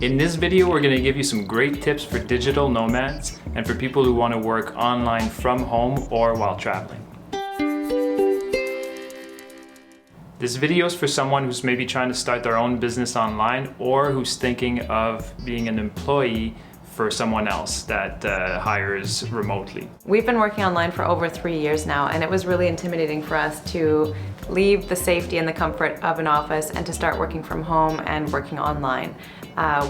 In this video, we're going to give you some great tips for digital nomads and for people who want to work online from home or while traveling. This video is for someone who's maybe trying to start their own business online or who's thinking of being an employee for someone else that hires remotely. We've been working online for over 3 years now, and it was really intimidating for us to leave the safety and the comfort of an office and to start working from home and working online.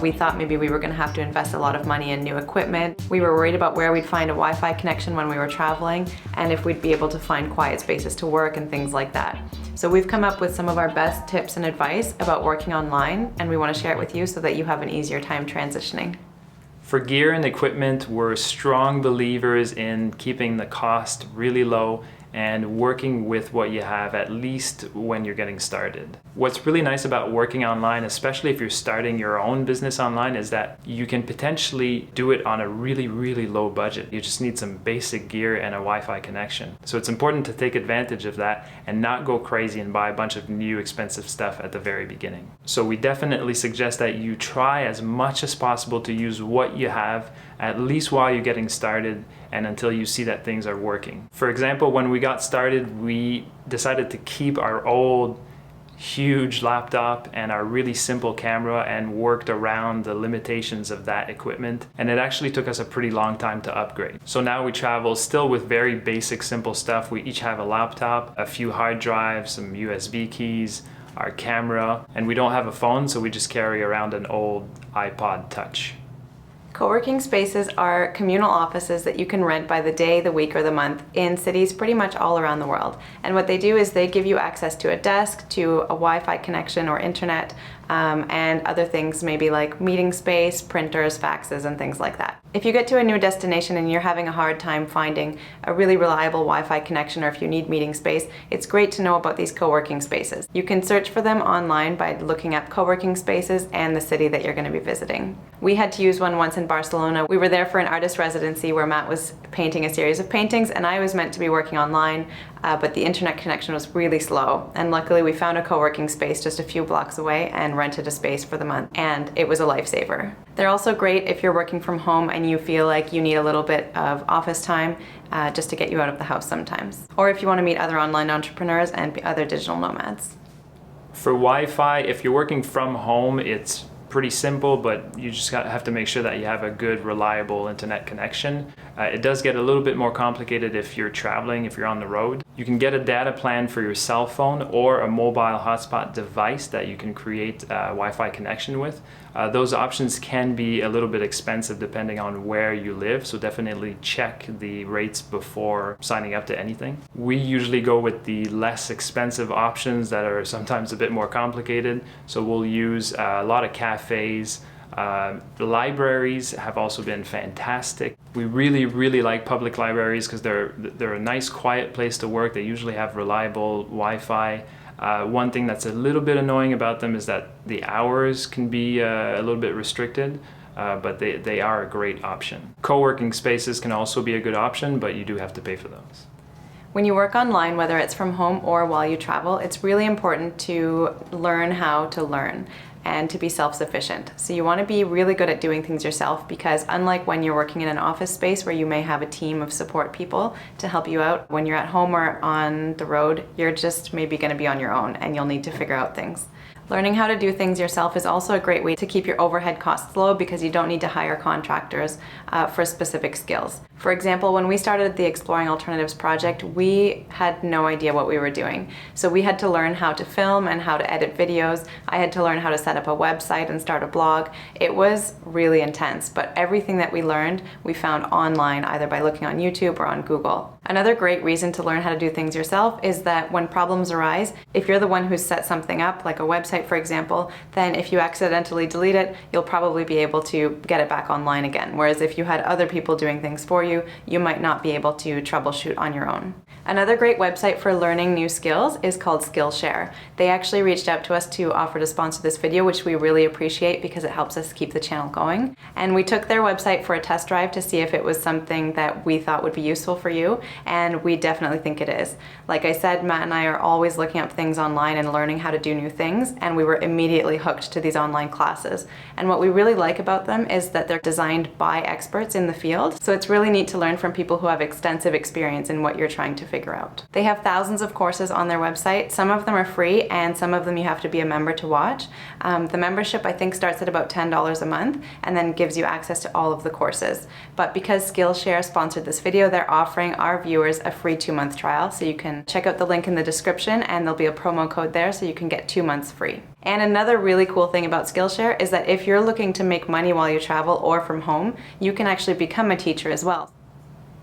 We thought maybe we were going to have to invest a lot of money in new equipment. We were worried about where we'd find a Wi-Fi connection when we were traveling and if we'd be able to find quiet spaces to work and things like that. So we've come up with some of our best tips and advice about working online, and we want to share it with you so that you have an easier time transitioning. For gear and equipment, we're strong believers in keeping the cost really low and working with what you have, at least when you're getting started. What's really nice about working online, especially if you're starting your own business online, is that you can potentially do it on a really, really low budget. You just need some basic gear and a Wi-Fi connection. So it's important to take advantage of that and not go crazy and buy a bunch of new expensive stuff at the very beginning. So we definitely suggest that you try as much as possible to use what you have, at least while you're getting started and until you see that things are working. For example, when we got started, we decided to keep our old huge laptop and our really simple camera and worked around the limitations of that equipment. And it actually took us a pretty long time to upgrade. So now we travel still with very basic, simple stuff. We each have a laptop, a few hard drives, some USB keys, our camera, and we don't have a phone, so we just carry around an old iPod Touch. Co-working spaces are communal offices that you can rent by the day, the week, or the month in cities pretty much all around the world. And what they do is they give you access to a desk, to a Wi-Fi connection or internet, and other things maybe like meeting space, printers, faxes, and things like that. If you get to a new destination and you're having a hard time finding a really reliable Wi-Fi connection, or if you need meeting space, it's great to know about these co-working spaces. You can search for them online by looking up co-working spaces and the city that you're going to be visiting. We had to use one once in Barcelona. We were there for an artist residency where Matt was painting a series of paintings and I was meant to be working online, but the internet connection was really slow. And luckily we found a co-working space just a few blocks away and rented a space for the month, and it was a lifesaver. They're also great if you're working from home and you feel like you need a little bit of office time just to get you out of the house sometimes. Or if you want to meet other online entrepreneurs and other digital nomads. For Wi-Fi, if you're working from home, it's pretty simple, but you just have to make sure that you have a good, reliable internet connection. It does get a little bit more complicated if you're traveling, if you're on the road. You can get a data plan for your cell phone or a mobile hotspot device that you can create a Wi-Fi connection with. Those options can be a little bit expensive depending on where you live, so definitely check the rates before signing up to anything. We usually go with the less expensive options that are sometimes a bit more complicated, so we'll use a lot of cafes. The libraries have also been fantastic. We really like public libraries because they're a nice, quiet place to work. They usually have reliable Wi-Fi. One thing that's a little bit annoying about them is that the hours can be a little bit restricted, but they are a great option. Co-working spaces can also be a good option, but you do have to pay for those. When you work online, whether it's from home or while you travel, it's really important to learn how to learn and to be self-sufficient. So you want to be really good at doing things yourself, because unlike when you're working in an office space where you may have a team of support people to help you out, when you're at home or on the road, you're just maybe going to be on your own and you'll need to figure out things. Learning how to do things yourself is also a great way to keep your overhead costs low, because you don't need to hire contractors for specific skills. For example, when we started the Exploring Alternatives project, we had no idea what we were doing. So we had to learn how to film and how to edit videos. I had to learn how to set up a website and start a blog. It was really intense, but everything that we learned, we found online, either by looking on YouTube or on Google. Another great reason to learn how to do things yourself is that when problems arise, if you're the one who's set something up, like a website for example, then if you accidentally delete it, you'll probably be able to get it back online again. Whereas if you had other people doing things for you, you might not be able to troubleshoot on your own. Another great website for learning new skills is called Skillshare. They actually reached out to us to offer to sponsor this video, which we really appreciate because it helps us keep the channel going. And we took their website for a test drive to see if it was something that we thought would be useful for you. and we definitely think it is. Like I said, Matt and I are always looking up things online and learning how to do new things, and we were immediately hooked to these online classes. And what we really like about them is that they're designed by experts in the field, so it's really neat to learn from people who have extensive experience in what you're trying to figure out. They have thousands of courses on their website. Some of them are free, and some of them you have to be a member to watch. The membership, I think, starts at about $10 a month and then gives you access to all of the courses. But because Skillshare sponsored this video, they're offering our viewers a free 2-month trial, so you can check out the link in the description and there'll be a promo code there so you can get 2 months free. And another really cool thing about Skillshare is that if you're looking to make money while you travel or from home, you can actually become a teacher as well.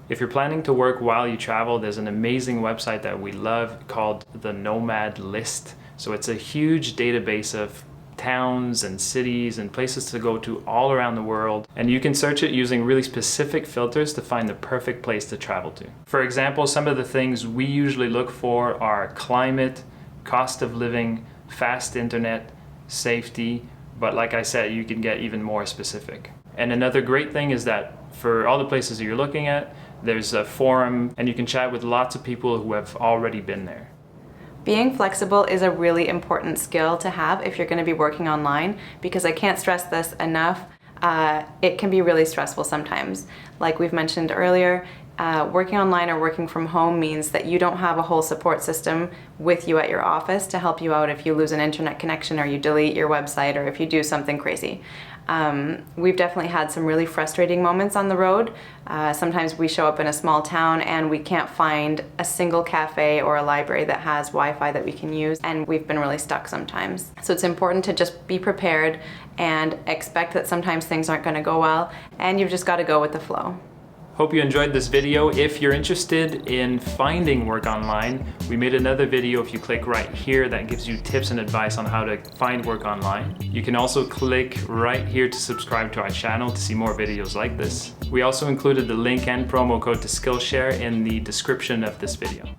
If you're planning to work while you travel, there's an amazing website that we love called the Nomad List. So it's a huge database of towns and cities and places to go to all around the world, and you can search it using really specific filters to find the perfect place to travel to. For example, some of the things we usually look for are climate, cost of living, fast internet, safety, but like I said, you can get even more specific. And another great thing is that for all the places that you're looking at, there's a forum and you can chat with lots of people who have already been there. Being flexible is a really important skill to have if you're going to be working online, because I can't stress this enough. It can be really stressful sometimes. Like we've mentioned earlier, working online or working from home means that you don't have a whole support system with you at your office to help you out if you lose an internet connection or you delete your website or if you do something crazy. We've definitely had some really frustrating moments on the road. Sometimes we show up in a small town and we can't find a single cafe or a library that has Wi-Fi that we can use, and we've been really stuck sometimes. So it's important to just be prepared and expect that sometimes things aren't going to go well, and you've just got to go with the flow. Hope you enjoyed this video. If you're interested in finding work online, we made another video if you click right here that gives you tips and advice on how to find work online. You can also click right here to subscribe to our channel to see more videos like this. We also included the link and promo code to Skillshare in the description of this video.